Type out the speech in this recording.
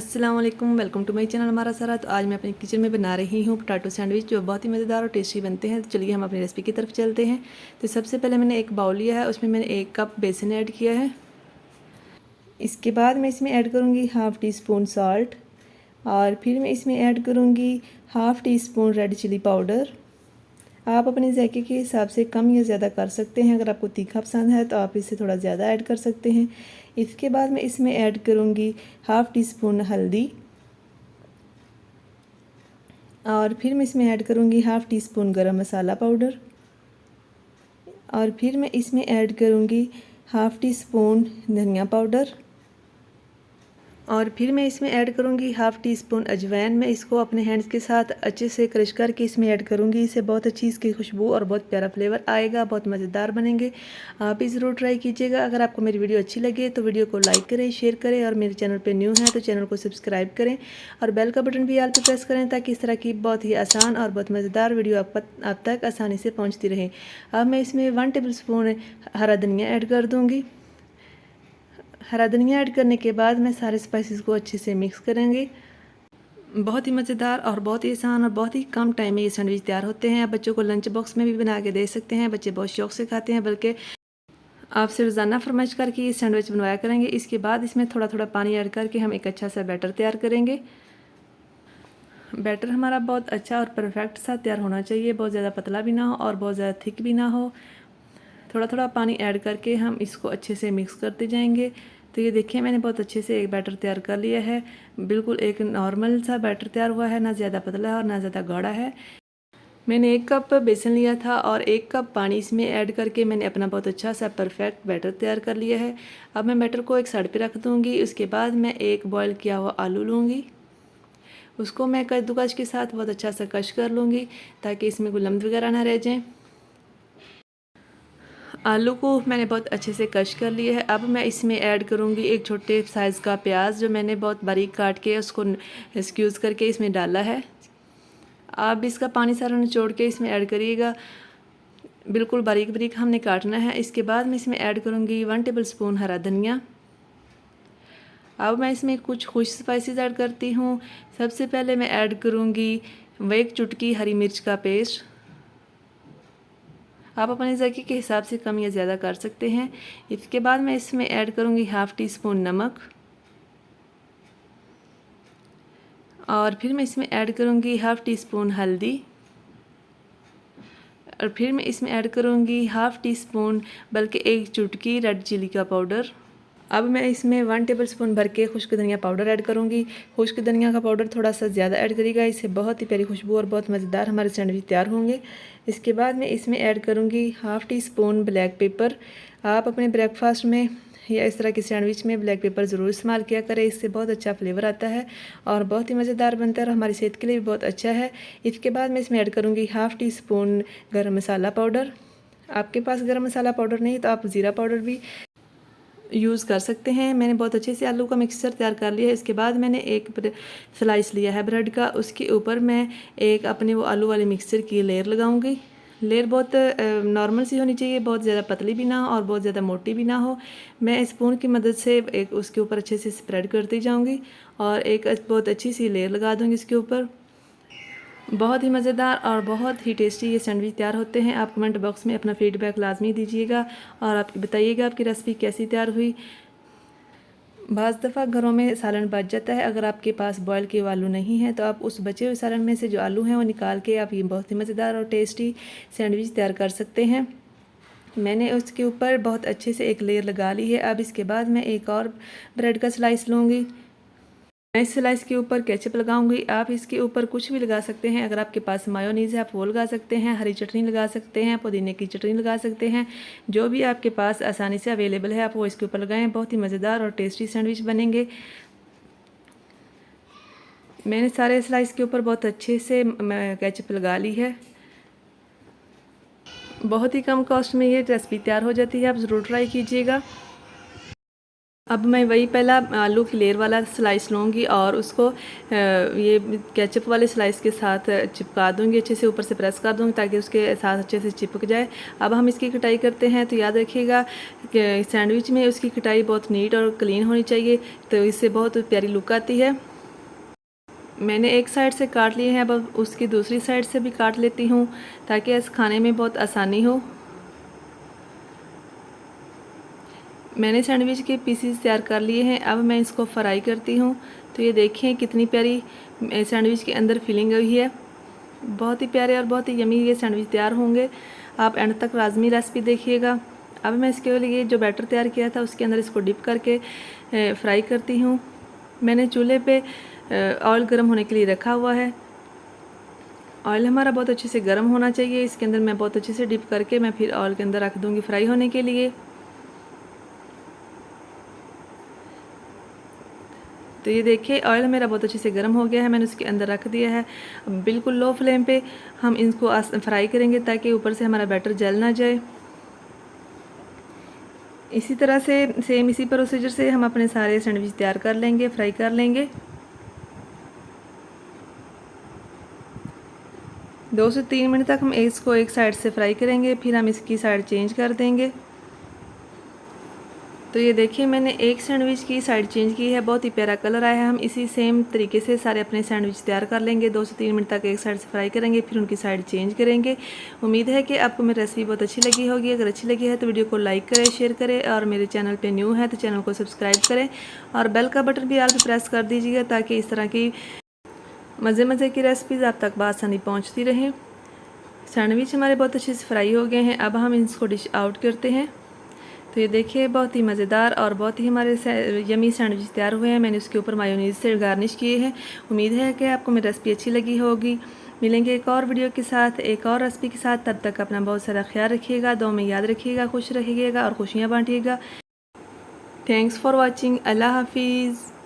अस्सलाम वालेकुम, welcome to my channel हमारा सारा। तो आज मैं अपने किचन में बना रही हूँ पोटैटो सैंडविच, जो बहुत ही मज़ेदार और टेस्टी बनते हैं। तो चलिए हम अपनी रेसिपी की तरफ चलते हैं। तो सबसे पहले मैंने एक बाउल लिया है, उसमें मैंने 1 कप बेसन ऐड किया है। इसके बाद मैं इसमें ऐड करूँगी हाफ़ टी स्पून साल्ट, और फिर मैं इसमें ऐड करूँगी half teaspoon red chilli powder. आप अपने जायके के हिसाब से कम या ज़्यादा कर सकते हैं। अगर आपको तीखा पसंद है तो आप इसे थोड़ा ज़्यादा ऐड कर सकते हैं। इसके बाद मैं इसमें ऐड करूँगी हाफ़ टी स्पून हल्दी, और फिर मैं इसमें ऐड करूँगी हाफ़ टी स्पून गरम मसाला पाउडर, और फिर मैं इसमें ऐड करूँगी हाफ़ टी स्पून धनिया पाउडर, और फिर मैं इसमें ऐड करूँगी हाफ़ टी स्पून अजवाइन। मैं इसको अपने हैंड्स के साथ अच्छे से क्रश करके इसमें ऐड करूँगी। इससे बहुत अच्छी इसकी खुशबू और बहुत प्यारा फ्लेवर आएगा, बहुत मज़ेदार बनेंगे। आप भी ज़रूर ट्राई कीजिएगा। अगर आपको मेरी वीडियो अच्छी लगे तो वीडियो को लाइक करें, शेयर करें, और मेरे चैनल पर न्यू है तो चैनल को सब्सक्राइब करें, और बेल का बटन भी ऑल पे प्रेस करें, ताकि इस तरह की बहुत ही आसान और बहुत मज़ेदार वीडियो आप तक आसानी से पहुँचती रहे। अब मैं इसमें 1 टेबल स्पून हरा धनिया ऐड कर दूँगी। हरा धनिया ऐड करने के बाद मैं सारे स्पाइसेस को अच्छे से मिक्स करेंगे। बहुत ही मज़ेदार और बहुत ही आसान और बहुत ही कम टाइम में ये सैंडविच तैयार होते हैं। आप बच्चों को लंच बॉक्स में भी बना के दे सकते हैं। बच्चे बहुत शौक से खाते हैं, बल्कि आपसे रोज़ाना फरमाइश करके ये सैंडविच बनवाया करेंगे। इसके बाद इसमें थोड़ा थोड़ा पानी ऐड करके हम एक अच्छा सा बैटर तैयार करेंगे। बैटर हमारा बहुत अच्छा और परफेक्ट सा तैयार होना चाहिए। बहुत ज़्यादा पतला भी ना हो और बहुत ज़्यादा थिक भी ना हो। थोड़ा थोड़ा पानी ऐड करके हम इसको अच्छे से मिक्स करते जाएंगे। तो ये देखिए, मैंने बहुत अच्छे से एक बैटर तैयार कर लिया है। बिल्कुल एक नॉर्मल सा बैटर तैयार हुआ है, ना ज़्यादा पतला है और ना ज़्यादा गाढ़ा है। मैंने 1 कप बेसन लिया था और 1 कप पानी इसमें ऐड करके मैंने अपना बहुत अच्छा सा परफेक्ट बैटर तैयार कर लिया है। अब मैं बैटर को एक साइड पे रख दूँगी। उसके बाद मैं एक बॉयल किया हुआ आलू लूँगी। उसको मैं कद्दूकस के साथ बहुत अच्छा सा कश कर लूँगी, ताकि इसमें कोई लम्ब वगैरह ना रह जाएँ। आलू को मैंने बहुत अच्छे से कश कर लिया है। अब मैं इसमें ऐड करूँगी एक छोटे साइज़ का प्याज, जो मैंने बहुत बारीक काट के उसको स्क्यूज़ करके इसमें डाला है। आप इसका पानी सारा निचोड़ के इसमें ऐड करिएगा। बिल्कुल बारीक बारीक हमने काटना है। इसके बाद मैं इसमें ऐड करूँगी 1 टेबल स्पून हरा धनिया। अब मैं इसमें कुछ खुश स्पाइसेस ऐड करती हूँ। सबसे पहले मैं ऐड करूँगी 1 चुटकी हरी मिर्च का पेस्ट। आप अपने जायके के हिसाब से कम या ज़्यादा कर सकते हैं। इसके बाद मैं इसमें ऐड करूँगी हाफ़ टी स्पून नमक, और फिर मैं इसमें ऐड करूँगी हाफ़ टी स्पून हल्दी, और फिर मैं इसमें ऐड करूँगी हाफ़ टी स्पून बल्कि 1 चुटकी रेड चिली का पाउडर। अब मैं इसमें 1 टेबल स्पून भर के खुश्क धनिया पाउडर ऐड करूँगी। खुश्क धनिया का पाउडर थोड़ा सा ज़्यादा ऐड करिएगा, इससे बहुत ही प्यारी खुशबू और बहुत मज़ेदार हमारे सैंडविच तैयार होंगे। इसके बाद मैं इसमें ऐड करूँगी half tea spoon black pepper. आप अपने ब्रेकफास्ट में या इस तरह के सैंडविच में ब्लैक पेपर ज़रूर इस्तेमाल किया करें। इससे बहुत अच्छा फ्लेवर आता है और बहुत ही मज़ेदार बनता है, और हमारी सेहत के लिए भी बहुत अच्छा है। इसके बाद मैं इसमें ऐड करूँगी हाफ़ टी स्पून गरम मसाला पाउडर। आपके पास गरम मसाला पाउडर नहीं तो आप ज़ीरा पाउडर भी यूज़ कर सकते हैं। मैंने बहुत अच्छे से आलू का मिक्सचर तैयार कर लिया है। इसके बाद मैंने एक स्लाइस लिया है ब्रेड का, उसके ऊपर मैं एक अपने वो आलू वाले मिक्सचर की लेयर लगाऊंगी। लेयर बहुत नॉर्मल सी होनी चाहिए, बहुत ज़्यादा पतली भी ना हो और बहुत ज़्यादा मोटी भी ना हो। मैं स्पून की मदद से एक उसके ऊपर अच्छे से स्प्रेड करती जाऊँगी और एक बहुत अच्छी सी लेयर लगा दूँगी इसके ऊपर। बहुत ही मज़ेदार और बहुत ही टेस्टी ये सैंडविच तैयार होते हैं। आप कमेंट बॉक्स में अपना फीडबैक लाजमी दीजिएगा और आप बताइएगा आपकी रेसिपी कैसी तैयार हुई। बाज़ दफ़ा घरों में सालन बच जाता है। अगर आपके पास बॉयल किए हुए आलू नहीं है तो आप उस बचे हुए सालन में से जो आलू हैं वो निकाल के आप ये बहुत ही मज़ेदार और टेस्टी सैंडविच तैयार कर सकते हैं। मैंने उसके ऊपर बहुत अच्छे से एक लेयर लगा ली है। अब इसके बाद मैं एक और ब्रेड का स्लाइस लूँगी। मैं इस स्लाइस के ऊपर केचप लगाऊंगी। आप इसके ऊपर कुछ भी लगा सकते हैं। अगर आपके पास मायोनीज़ है आप वो लगा सकते हैं, हरी चटनी लगा सकते हैं, पुदीने की चटनी लगा सकते हैं। जो भी आपके पास आसानी से अवेलेबल है आप वो इसके ऊपर लगाएं। बहुत ही मज़ेदार और टेस्टी सैंडविच बनेंगे। मैंने सारे स्लाइस के ऊपर बहुत अच्छे से केचप लगा ली है। बहुत ही कम कॉस्ट में ये रेसिपी तैयार हो जाती है, आप ज़रूर ट्राई कीजिएगा। अब मैं वही पहला आलू की लेयर वाला स्लाइस लूँगी और उसको ये केचप वाले स्लाइस के साथ चिपका दूँगी। अच्छे से ऊपर से प्रेस कर दूँगी ताकि उसके साथ अच्छे से चिपक जाए। अब हम इसकी कटाई करते हैं, तो याद रखिएगा कि सैंडविच में उसकी कटाई बहुत नीट और क्लीन होनी चाहिए, तो इससे बहुत प्यारी लुक आती है। मैंने एक साइड से काट लिए हैं, अब उसकी दूसरी साइड से भी काट लेती हूँ ताकि इस खाने में बहुत आसानी हो। मैंने सैंडविच के पीसीस तैयार कर लिए हैं, अब मैं इसको फ्राई करती हूँ। तो ये देखें कितनी प्यारी सैंडविच के अंदर फिलिंग हुई है। बहुत ही प्यारे और बहुत ही यमी ये सैंडविच तैयार होंगे। आप एंड तक लाजमी रेसिपी देखिएगा। अब मैं इसके लिए जो बैटर तैयार किया था उसके अंदर इसको डिप करके फ्राई करती हूँ। मैंने चूल्हे पे ऑयल गर्म होने के लिए रखा हुआ है। ऑयल हमारा बहुत अच्छे से गर्म होना चाहिए। इसके अंदर मैं बहुत अच्छे से डिप करके मैं फिर ऑयल के अंदर रख दूँगी फ्राई होने के लिए। तो ये देखिए ऑयल मेरा बहुत अच्छे से गर्म हो गया है, मैंने उसके अंदर रख दिया है। बिल्कुल लो फ्लेम पे हम इनको फ्राई करेंगे ताकि ऊपर से हमारा बैटर जल ना जाए। इसी तरह से सेम इसी प्रोसीजर से हम अपने सारे सैंडविच तैयार कर लेंगे, फ्राई कर लेंगे। 2 से 3 मिनट तक हम इसको एक साइड से फ्राई करेंगे, फिर हम इसकी साइड चेंज कर देंगे। तो ये देखिए मैंने एक सैंडविच की साइड चेंज की है, बहुत ही प्यारा कलर आया है। हम इसी सेम तरीके से सारे अपने सैंडविच तैयार कर लेंगे। 2 से 3 मिनट तक एक साइड से फ्राई करेंगे, फिर उनकी साइड चेंज करेंगे। उम्मीद है कि आपको मेरी रेसिपी बहुत अच्छी लगी होगी। अगर अच्छी लगी है तो वीडियो को लाइक करें, शेयर करें और मेरे चैनल पर न्यू है तो चैनल को सब्सक्राइब करें और बेल का बटन भी आप प्रेस कर दीजिएगा ताकि इस तरह की मज़े की रेसिपीज़ आप तक बआसानी पहुँचती रहें। सैंडविच हमारे बहुत अच्छे से फ्राई हो गए हैं, अब हम इसको डिश आउट करते हैं। तो ये देखिए बहुत ही मज़ेदार और बहुत ही हमारे यमी सैंडविच तैयार हुए हैं। मैंने उसके ऊपर मायोनीज़ से गार्निश किए हैं। उम्मीद है कि आपको मेरी रेसिपी अच्छी लगी होगी। मिलेंगे एक और वीडियो के साथ, एक और रेसिपी के साथ। तब तक अपना बहुत सारा ख्याल रखिएगा, दुआ में याद रखिएगा, खुश रहिएगा और खुशियाँ बांटिएगा। Thanks for watching. अल्लाह हाफिज़।